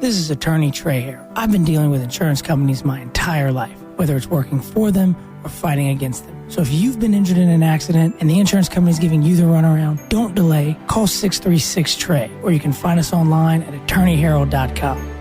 This is Attorney Trey Harrell. I've been dealing with insurance companies my entire life, whether it's working for them or fighting against them. So if you've been injured in an accident and the insurance company is giving you the runaround, don't delay. Call 636-TREY, or you can find us online at attorneyharrell.com.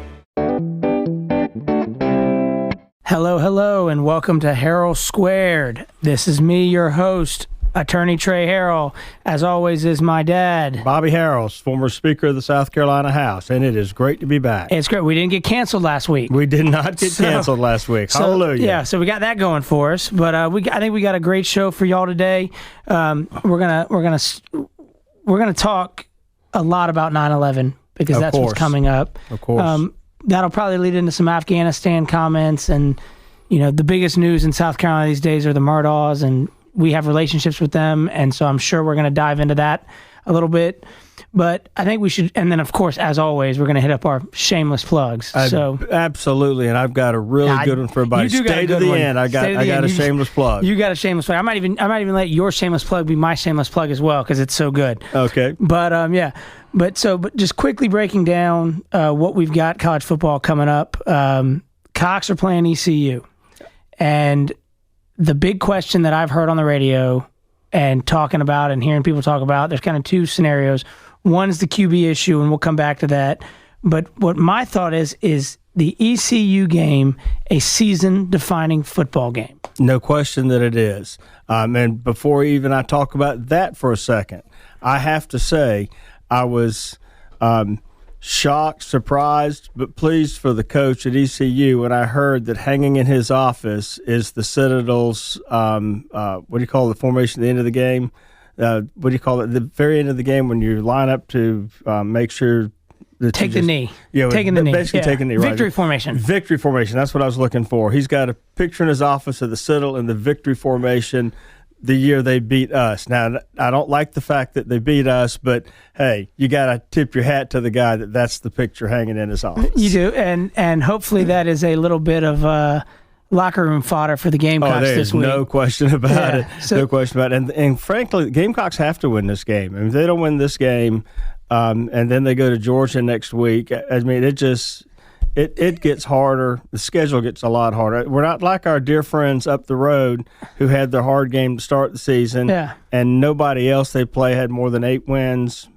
Hello, and welcome to Harrell Squared. This is me, your host, Attorney Trey Harrell. As always, is my dad, Bobby Harrell, former Speaker of the South Carolina House, and it is great to be back. It's great. We didn't get canceled last week. We did not get canceled last week. Hallelujah. Yeah, so we got that going for us. But I think we got a great show for y'all today. We're gonna talk a lot about 9/11 because that's what's coming up. Of course. That'll probably lead into some Afghanistan comments, and the biggest news in South Carolina these days are the Murdaughs, and we have relationships with them, and so I'm sure we're going to dive into that a little bit. But I think we should, and then of course, as always, we're going to hit up our shameless plugs. Absolutely, and I've got a really good one for everybody. Stay to the end. I got a shameless plug. You got a shameless plug. I might even let your shameless plug be my shameless plug as well because it's so good. Okay. But yeah. But just quickly breaking down what we've got college football coming up. Cox are playing ECU, and the big question that I've heard on the radio and talking about and hearing people talk about, there's kind of two scenarios. One is the QB issue, and we'll come back to that. But what my thought is the ECU game a season-defining football game? No question that it is. And before even I talk about that for a second, I have to say I was shocked, surprised, but pleased for the coach at ECU when I heard that hanging in his office is the Citadel's, what do you call the formation at the end of the game? What do you call it? The very end of the game when you line up to make sure that take the knee. Yeah, taking the knee. Basically taking the knee, right? Victory formation. Victory formation. That's what I was looking for. He's got a picture in his office of the Citadel in the victory formation the year they beat us. Now, I don't like the fact that they beat us, but hey, you got to tip your hat to the guy that's the picture hanging in his office. You do, and hopefully that is a little bit of locker room fodder for the Gamecocks this week. No question about it. No question about it. And frankly, the Gamecocks have to win this game. I mean, if they don't win this game, and then they go to Georgia next week, I mean, it gets harder. The schedule gets a lot harder. We're not like our dear friends up the road who had their hard game to start the season, and nobody else they play had more than 8 wins.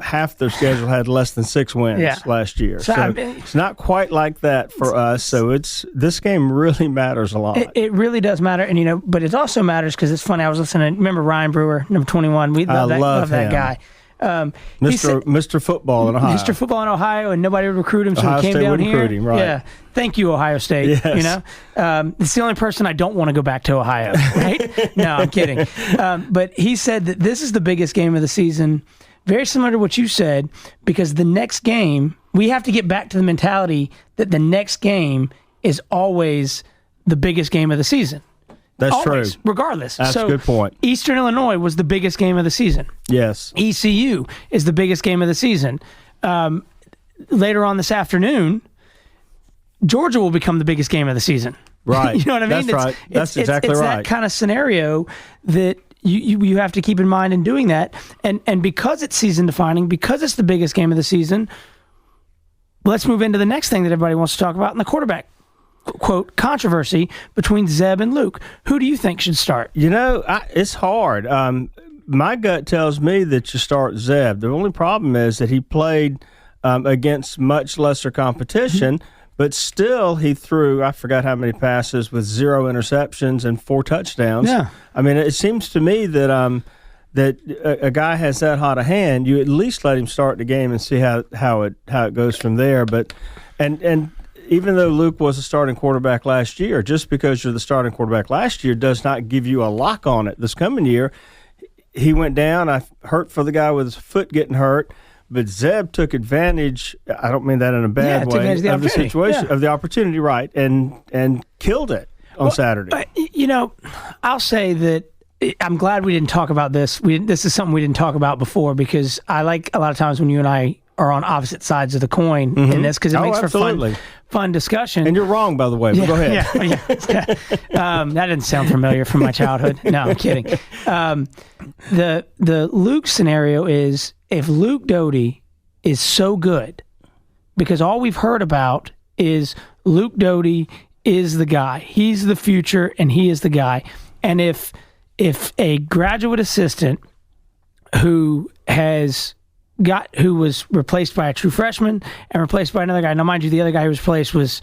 Half their schedule had less than 6 wins last year. So it's not quite like that for us. So this game really matters a lot. It really does matter, and but it also matters because it's funny. I was listening. Remember Ryan Brewer, number 21. We love that guy. Mr. Football in Ohio. Mr. Football in Ohio, and nobody would recruit him, so Ohio he came State down here. Recruit him, right. Yeah, thank you, Ohio State. Yes. It's the only person I don't want to go back to Ohio. Right? No, I'm kidding. But he said that this is the biggest game of the season. Very similar to what you said, because the next game, we have to get back to the mentality that the next game is always the biggest game of the season. That's always, true. Regardless. That's a good point. Eastern Illinois was the biggest game of the season. Yes. ECU is the biggest game of the season. Later on this afternoon, Georgia will become the biggest game of the season. Right. You know what I mean? That's right. That's exactly right. It's that kind of scenario that you have to keep in mind in doing that. And because it's season defining, because it's the biggest game of the season, let's move into the next thing that everybody wants to talk about in the quarterback, quote, controversy between Zeb and Luke. Who do you think should start? It's hard. My gut tells me that you start Zeb. The only problem is that he played against much lesser competition, but still he threw, I forgot how many passes, with 0 interceptions and 4 touchdowns. Yeah. I mean, it seems to me that that a guy has that hot a hand, you at least let him start the game and see how it goes from there. But and even though Luke was a starting quarterback last year, just because you're the starting quarterback last year does not give you a lock on it this coming year. He went down. I hurt for the guy with his foot getting hurt. But Zeb took advantage, I don't mean that in a bad way, of the situation, of the opportunity, right, and killed it on Saturday. I'll say that I'm glad we didn't talk about this. This is something we didn't talk about before because I like a lot of times when you and I are on opposite sides of the coin in this because it makes for fun discussion. And you're wrong, by the way, but go ahead. That didn't sound familiar from my childhood. No, I'm kidding. The Luke scenario is if Luke Doty is so good because all we've heard about is Luke Doty is the guy. He's the future, and he is the guy. And if a graduate assistant who was replaced by a true freshman and replaced by another guy. Now, mind you, the other guy who was replaced was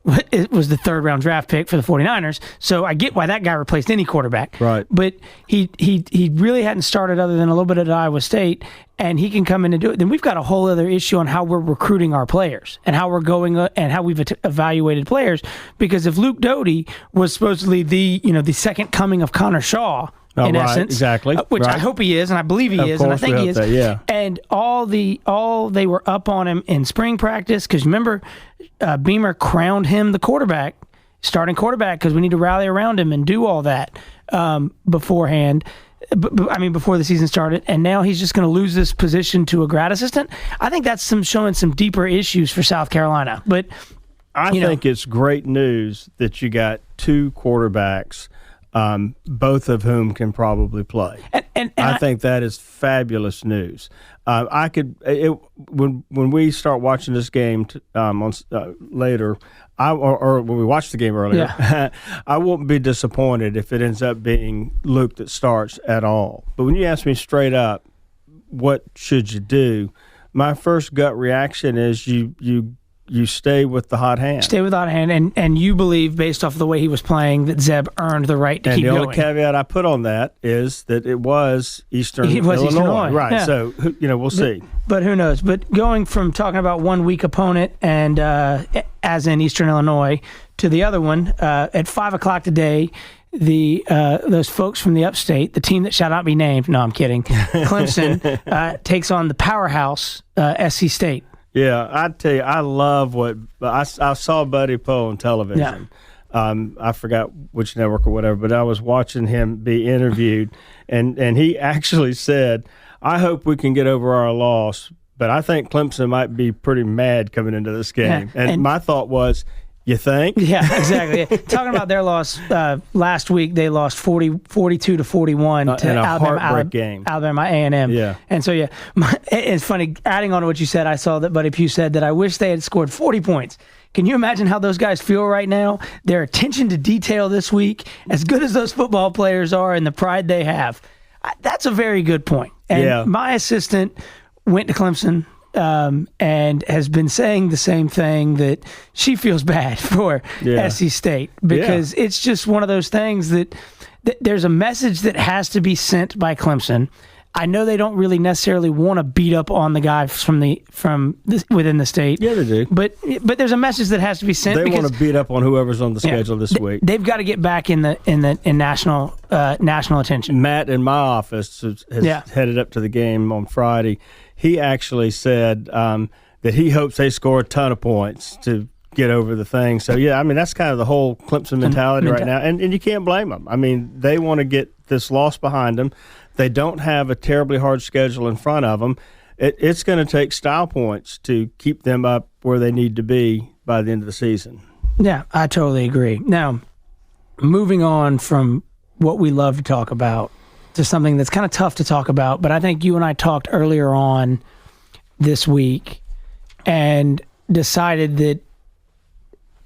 the third-round draft pick for the 49ers, so I get why that guy replaced any quarterback. Right. But he really hadn't started other than a little bit at Iowa State, and he can come in and do it. Then we've got a whole other issue on how we're recruiting our players and how we're going and how we've evaluated players. Because if Luke Doty was supposedly the second coming of Connor Shaw, in essence, exactly, which I hope he is, and I believe he is, and I think he is. That, yeah. And all they were up on him in spring practice, because remember, Beamer crowned him the starting quarterback, because we need to rally around him and do all that beforehand. Before the season started, and now he's just going to lose this position to a grad assistant. I think that's showing some deeper issues for South Carolina. But I think it's great news that you got two quarterbacks, both of whom can probably play. And I think that is fabulous news. When we start watching this game later, or when we watched the game earlier, I won't be disappointed if it ends up being Luke that starts at all. But when you ask me straight up, what should you do? My first gut reaction is you stay with the hot hand. Stay with the hot hand, and you believe, based off of the way he was playing, that Zeb earned the right to keep going. And the only caveat I put on that is that it was Eastern Illinois. Right, yeah. So, we'll see. But who knows? But going from talking about one weak opponent, and as in Eastern Illinois, to the other one, at 5 o'clock today, those folks from the upstate, the team that shall not be named, no, I'm kidding, Clemson, takes on the powerhouse SC State. Yeah, I tell you, I love what I saw Buddy Poe on television. Yeah. I forgot which network or whatever, but I was watching him be interviewed, and he actually said, "I hope we can get over our loss, but I think Clemson might be pretty mad coming into this game." Yeah. And my thought was, you think? Yeah, exactly. Talking about their loss last week, they lost 42 to 41 to Alabama A&M. Yeah. And so, it's funny, adding on to what you said, I saw that Buddy Pugh said that I wish they had scored 40 points. Can you imagine how those guys feel right now? Their attention to detail this week, as good as those football players are and the pride they have. That's a very good point. And my assistant went to Clemson, and has been saying the same thing, that she feels bad for SC State, because it's just one of those things that there's a message that has to be sent by Clemson. I know they don't really necessarily want to beat up on the guy from within the state. Yeah, they do. But there's a message that has to be sent. They want to beat up on whoever's on the schedule this week. They've got to get back in national attention. Matt in my office has headed up to the game on Friday. He actually said that he hopes they score a ton of points to get over the thing. So, that's kind of the whole Clemson mentality right now. And you can't blame them. I mean, they want to get this loss behind them. They don't have a terribly hard schedule in front of them. It's going to take style points to keep them up where they need to be by the end of the season. Yeah, I totally agree. Now, moving on from what we love to talk about to something that's kind of tough to talk about, but I think you and I talked earlier on this week and decided that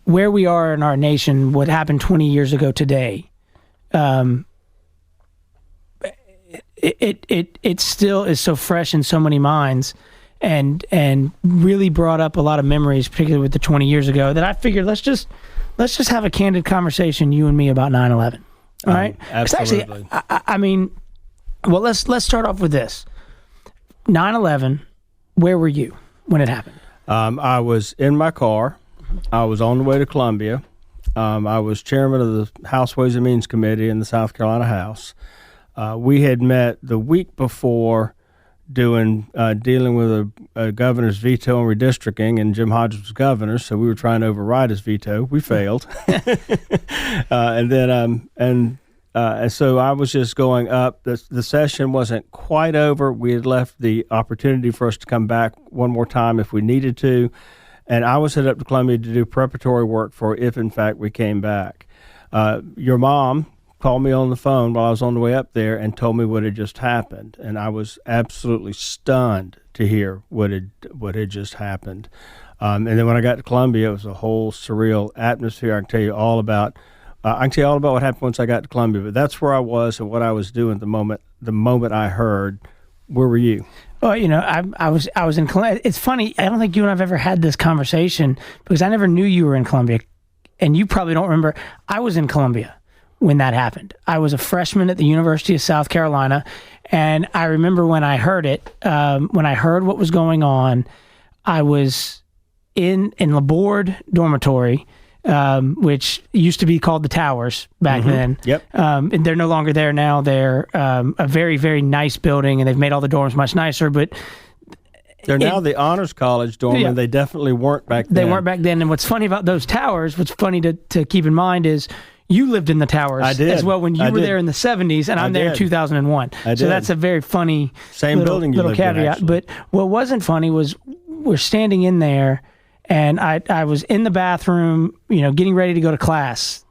where we are in our nation, what happened 20 years ago today, it still is so fresh in so many minds, and really brought up a lot of memories, particularly with the 20 years ago, that I figured let's just have a candid conversation, you and me, about 9/11. All right? Absolutely. Actually, well, let's start off with this. 9/11, where were you when it happened? I was in my car. I was on the way to Columbia. I was chairman of the House Ways and Means Committee in the South Carolina House. We had met the week before dealing with a governor's veto and redistricting, and Jim Hodges was governor, so we were trying to override his veto. We failed. And so I was just going up. The session wasn't quite over. We had left the opportunity for us to come back one more time if we needed to. And I was headed up to Columbia to do preparatory work for if, in fact, we came back. Your mom called me on the phone while I was on the way up there and told me what had just happened. And I was absolutely stunned to hear what had just happened. And then when I got to Columbia, it was a whole surreal atmosphere. I can tell you all about what happened once I got to Columbia. But that's where I was and what I was doing the moment I heard. Where were you? Well, I was in Columbia. It's funny. I don't think you and I've ever had this conversation because I never knew you were in Columbia, and you probably don't remember. I was in Columbia when that happened. I was a freshman at the University of South Carolina, and I remember when I heard it. When I heard what was going on, I was in Laborde dormitory, which used to be called the Towers back then. Yep. And they're no longer there now. They're a very, very nice building, and they've made all the dorms much nicer. But they're now the Honors College dorm, and they definitely weren't back then. They weren't back then. And what's funny about those towers, what's funny to keep in mind is you lived in the towers as well when you were there in the 70s, and I'm there in 2001. So that's a very funny little caveat. But what wasn't funny was we're standing in there, and I was in the bathroom, getting ready to go to class.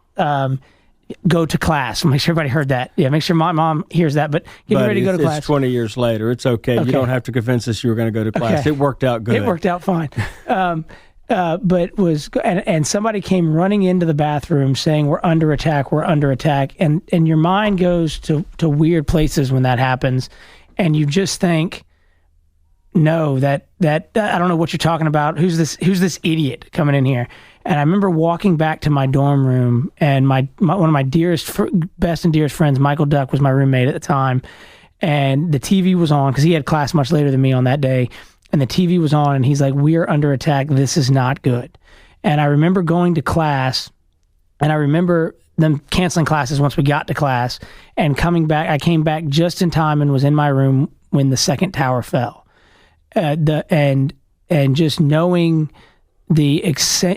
Go to class. Make sure everybody heard that. Yeah, make sure my mom hears that. But getting ready to go to class. It's 20 years later. It's okay. You don't have to convince us you were going to go to class. Okay. It worked out good. It worked out fine. And somebody came running into the bathroom saying, "We're under attack. We're under attack." And your mind goes to weird places when that happens, and you just think, "No, that I don't know what you're talking about. Who's this idiot coming in here?" And I remember walking back to my dorm room, and one of my best and dearest friends, Michael Duck, was my roommate at the time, and the TV was on because he had class much later than me on that day, and the TV was on, and he's like, "We are under attack. This is not good." And I remember going to class, and I remember them canceling classes once we got to class, and coming back. I came back just in time and was in my room when the second tower fell, and just knowing the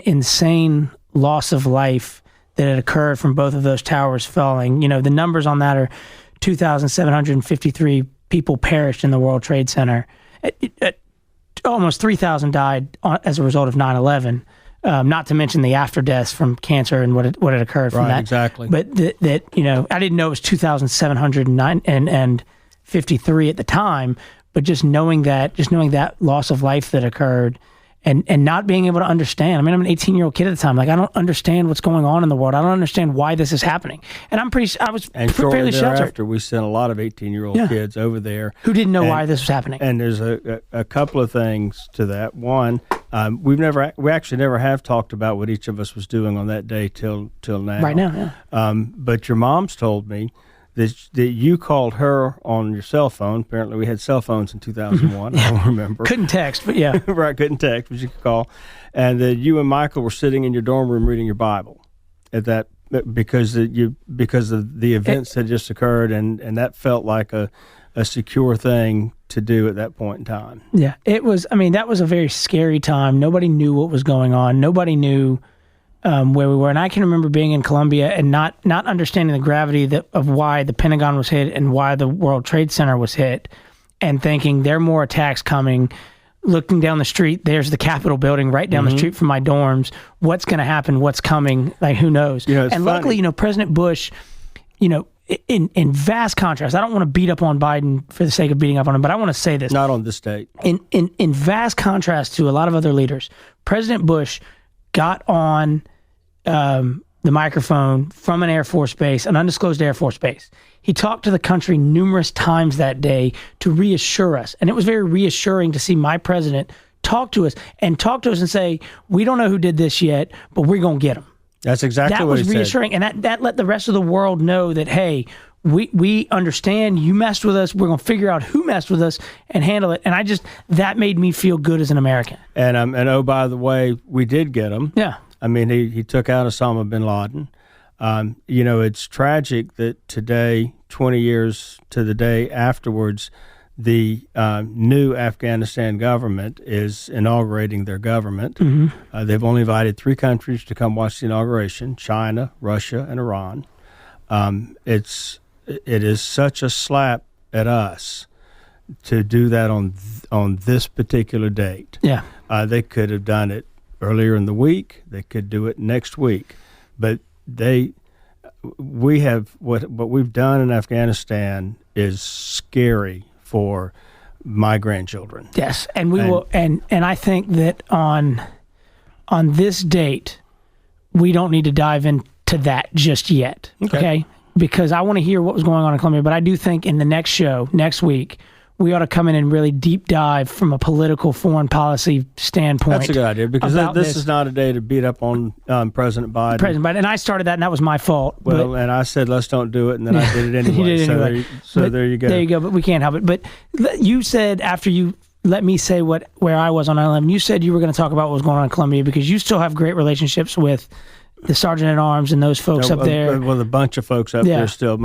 insane loss of life that had occurred from both of those towers falling. The numbers on that are 2,753 people perished in the World Trade Center. Almost 3,000 died as a result of 9/11. Not to mention the after deaths from cancer and what had occurred from that. Exactly. But I didn't know it was 2,753 at the time. But just knowing that loss of life that occurred. And not being able to understand. I mean, I'm an 18-year-old kid at the time. Like, I don't understand what's going on in the world. I don't understand why this is happening. And I was fairly sheltered. After we sent a lot of 18-year-old kids over there who didn't know why this was happening. And there's a couple of things to that. One, we actually never have talked about what each of us was doing on that day till now. Right now, yeah. But your mom's told me that you called her on your cell phone. Apparently, we had cell phones in 2001. I don't remember. Couldn't text, but yeah. Right, couldn't text, but you could call. And that you and Michael were sitting in your dorm room reading your Bible at that because of the events that just occurred, and that felt like a secure thing to do at that point in time. Yeah, it was. I mean, that was a very scary time. Nobody knew what was going on. Nobody knew where we were. And I can remember being in Columbia and not understanding the gravity of why the Pentagon was hit and why the World Trade Center was hit, and thinking there are more attacks coming. Looking down the street, there's the Capitol building right down the street from my dorms. What's going to happen? What's coming? Like, who knows? And funny. Luckily, President Bush, in vast contrast, I don't want to beat up on Biden for the sake of beating up on him, but I want to say this. Not on this date. In vast contrast to a lot of other leaders, President Bush got on the microphone from an Air Force base, an undisclosed Air Force base. He talked to the country numerous times that day to reassure us. And it was very reassuring to see my president talk to us and say, "We don't know who did this yet, but we're going to get them." That's exactly what he said. That was reassuring. And that let the rest of the world know that, hey, we understand you messed with us. We're going to figure out who messed with us and handle it. And that made me feel good as an American. And oh, by the way, we did get him. Yeah. I mean, he took out Osama bin Laden. It's tragic that today, 20 years to the day afterwards, the new Afghanistan government is inaugurating their government. Mm-hmm. They've only invited 3 countries to come watch the inauguration: China, Russia, and Iran. It is such a slap at us to do that on this particular date. Yeah, they could have done it earlier in the week. They could do it next week, but we have what we've done in Afghanistan is scary for my grandchildren. Yes, and we will, and I think that on on this date, we don't need to dive into that just yet, okay? Because I want to hear what was going on in Columbia, but I do think in the next show, next week, we ought to come in and really deep dive from a political foreign policy standpoint. That's a good idea, because this is not a day to beat up on President Biden. And I started that, and that was my fault. Well, and I said, let's don't do it, and then I did it anyway. You did it anyway. There you go. There you go, but we can't help it. But you said, after you let me say where I was on 9/11, you said you were going to talk about what was going on in Columbia, because you still have great relationships with the Sergeant at Arms and those folks up there. Well, a bunch of folks up there still.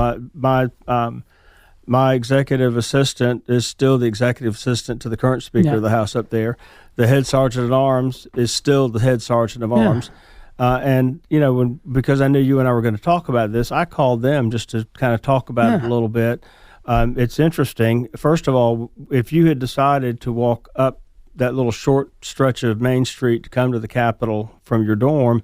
My executive assistant is still the executive assistant to the current Speaker of the House up there. The head Sergeant at Arms is still the head Sergeant of Arms. And, because I knew you and I were going to talk about this, I called them just to kind of talk about it a little bit. It's interesting. First of all, if you had decided to walk up that little short stretch of Main Street to come to the Capitol from your dorm,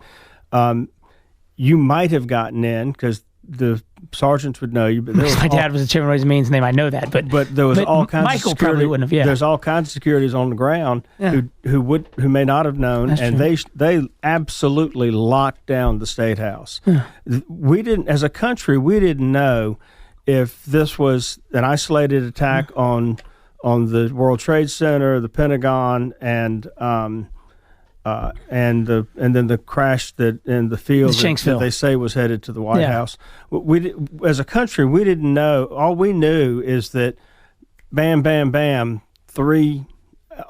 you might have gotten in, because the sergeants would know you. But my dad was the chairman of Ways and Means, and they might know that. But there was all kinds Michael of security. Probably wouldn't have. There's all kinds of securities on the ground who may not have known, That's and true. they absolutely locked down the State House. We didn't, as a country, we didn't know if this was an isolated attack on the World Trade Center, the Pentagon, and then the crash in the field that they say was headed to the White House. As a country, we didn't know. All we knew is that bam, bam, bam, 3,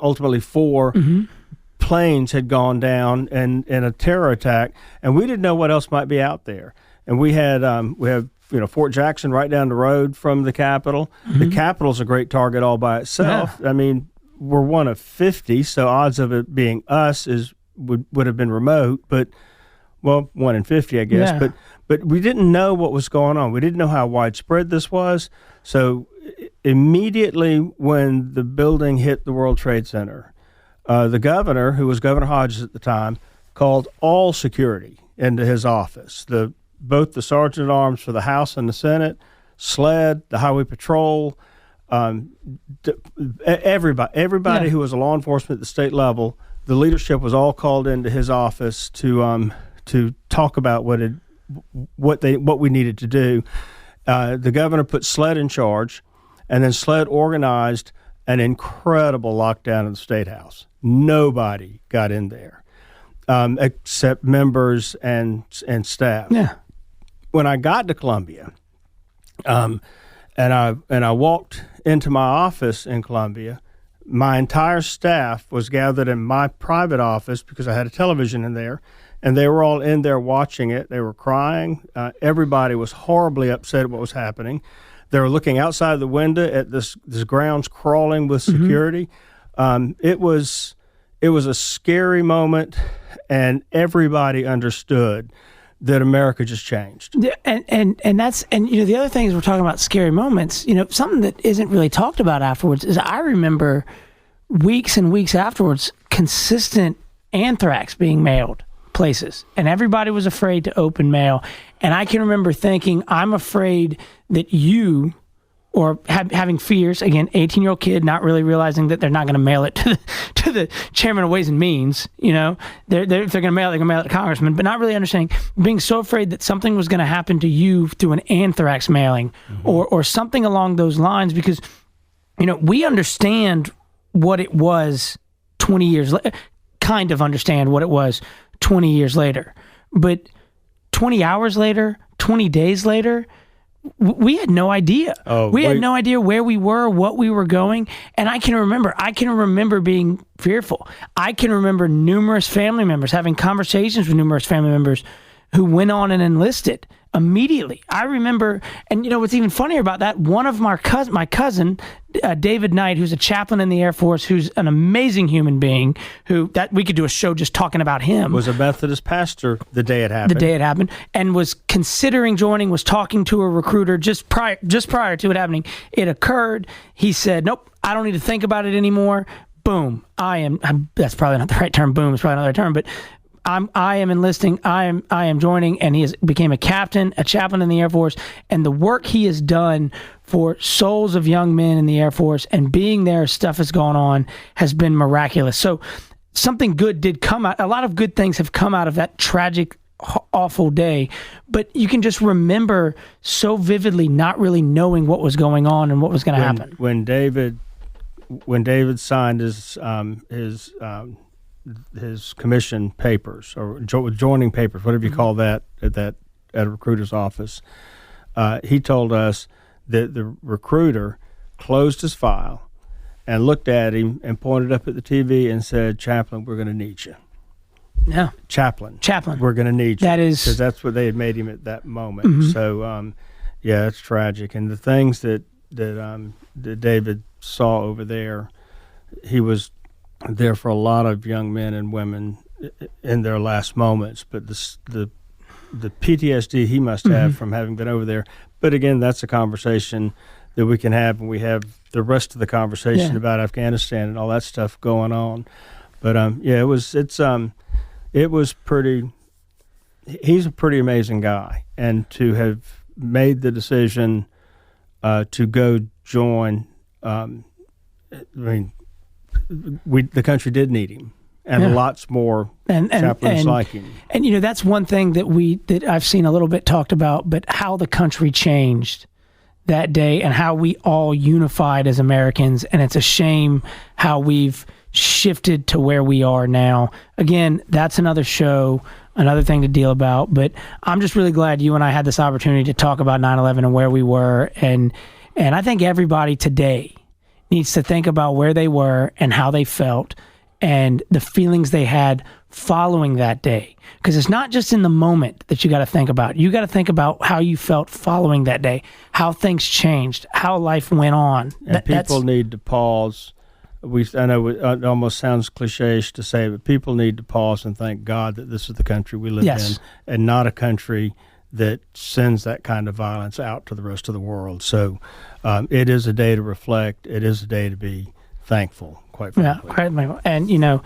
ultimately 4 planes had gone down in a terror attack, and we didn't know what else might be out there. And we have Fort Jackson right down the road from the Capitol. The Capitol's a great target all by itself. I mean, we're one of 50, so odds of it being us would have been remote, but 1 in 50, I guess. Yeah. But we didn't know what was going on. We didn't know how widespread this was. So immediately when the building hit the World Trade Center, the governor, who was Governor Hodges at the time, called all security into his office. Both the Sergeant at Arms for the House and the Senate, SLED, the Highway Patrol, everybody who was a law enforcement at the state level, the leadership was all called into his office to talk about what we needed to do. The governor put SLED in charge, and then SLED organized an incredible lockdown of the State House. Nobody got in there except members and staff. Yeah. When I got to Columbia, and I walked into my office in Columbia, my entire staff was gathered in my private office because I had a television in there, and they were all in there watching it. They were crying. Everybody was horribly upset at what was happening. They were looking outside the window at this grounds crawling with security. It was a scary moment, and everybody understood that America just changed. Yeah, and the other thing is, we're talking about scary moments. Something that isn't really talked about afterwards is, I remember weeks and weeks afterwards, consistent anthrax being mailed places, and everybody was afraid to open mail. And I can remember thinking, I'm afraid that you, or having fears, again, 18-year-old kid, not really realizing that they're not going to mail it to the chairman of Ways and Means. If they're going to mail it, they're going to mail it to congressman, but not really understanding, being so afraid that something was going to happen to you through an anthrax mailing or something along those lines, because, we understand what it was 20 years later, kind of understand what it was 20 years later, but 20 hours later, 20 days later, we had no idea. We had no idea where we were, what we were going. And I can remember being fearful. I can remember numerous family members having conversations with numerous family members who went on and enlisted immediately. I remember, and what's even funnier about that, one of my cousin, David Knight, who's a chaplain in the Air Force, who's an amazing human being, that we could do a show just talking about him. Was a Methodist pastor the day it happened. And was considering joining, was talking to a recruiter just prior to it happening. It occurred. He said, nope, I don't need to think about it anymore. Boom. That's probably not the right term. Boom is probably not the right term, but I am enlisting. I am joining, and he became a chaplain in the Air Force, and the work he has done for souls of young men in the Air Force and being there as stuff has gone on has been miraculous. So something good did come out. A lot of good things have come out of that tragic, awful day, but you can just remember so vividly not really knowing what was going on and what was going to happen. When David signed his commission papers or joining papers, whatever you call that, at a recruiter's office, he told us that the recruiter closed his file and looked at him and pointed up at the TV and said, "Chaplain, we're going to need you." Yeah. Chaplain. We're going to need you. That is, because that's what they had made him at that moment. So, yeah, it's tragic. And the things that David saw over there, he was there for a lot of young men and women in their last moments. But the PTSD he must have from having been over there. But again, that's a conversation that we can have when we have the rest of the conversation about Afghanistan and all that stuff going on. But it was pretty. He's a pretty amazing guy, and to have made the decision to go join. The country did need him, and lots more chaplains like him. And that's one thing that I've seen a little bit talked about, but how the country changed that day and how we all unified as Americans. And it's a shame how we've shifted to where we are now. Again, that's another show, another thing to deal about. But I'm just really glad you and I had this opportunity to talk about 9/11 and where we were. And I think everybody today needs to think about where they were and how they felt and the feelings they had following that day. Because it's not just in the moment that you got to think about. You got to think about how you felt following that day, how things changed, how life went on. And people need to pause. I know it almost sounds cliche-ish to say, but people need to pause and thank God that this is the country we live in, and not a country that sends that kind of violence out to the rest of the world. So it is a day to reflect. It is a day to be thankful, quite frankly. Yeah, and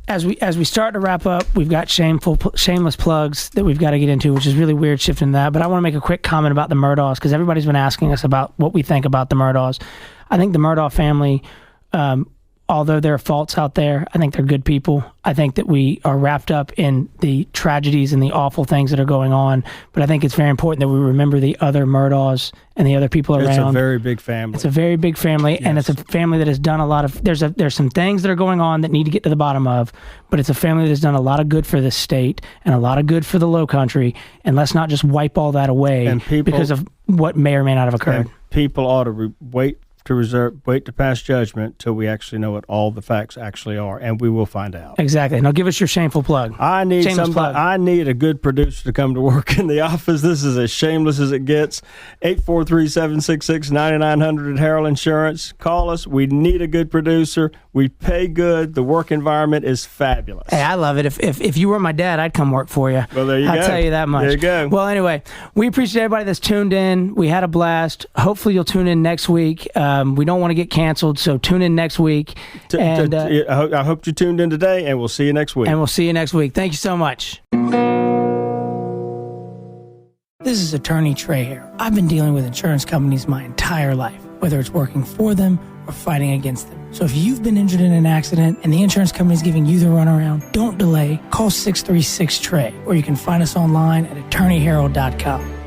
as we start to wrap up, we've got shameless plugs that we've got to get into, which is really weird shifting that. But I want to make a quick comment about the Murdaughs, because everybody's been asking us about what we think about the Murdaughs. I think the Murdaugh family, although there are faults out there, I think they're good people. I think that we are wrapped up in the tragedies and the awful things that are going on. But I think it's very important that we remember the other Murdaughs and the other people around. It's a very big family. It's a very big family, and it's a family that has done a lot of. There's some things that are going on that need to get to the bottom of, but it's a family that has done a lot of good for this state and a lot of good for the Low Country. And let's not just wipe all that away because of what may or may not have occurred. People ought to wait to pass judgment till we actually know what all the facts actually are, and we will find out. Exactly. Now give us your shameful plug. I need a good producer to come to work in the office. This is as shameless as it gets. 843-766-9900 at Harrell Insurance. Call us. We need a good producer. We pay good. The work environment is fabulous. Hey, I love it. If you were my dad, I'd come work for you. Well, there you go. I'll tell you that much. There you go. Well, anyway, we appreciate everybody that's tuned in. We had a blast. Hopefully you'll tune in next week. We don't want to get canceled, so tune in next week. I hope you tuned in today, and we'll see you next week. Thank you so much. This is Attorney Trey Harrell. I've been dealing with insurance companies my entire life, whether it's working for them or fighting against them. So if you've been injured in an accident and the insurance company is giving you the runaround, don't delay. Call 636-TREY, or you can find us online at attorneyharrell.com.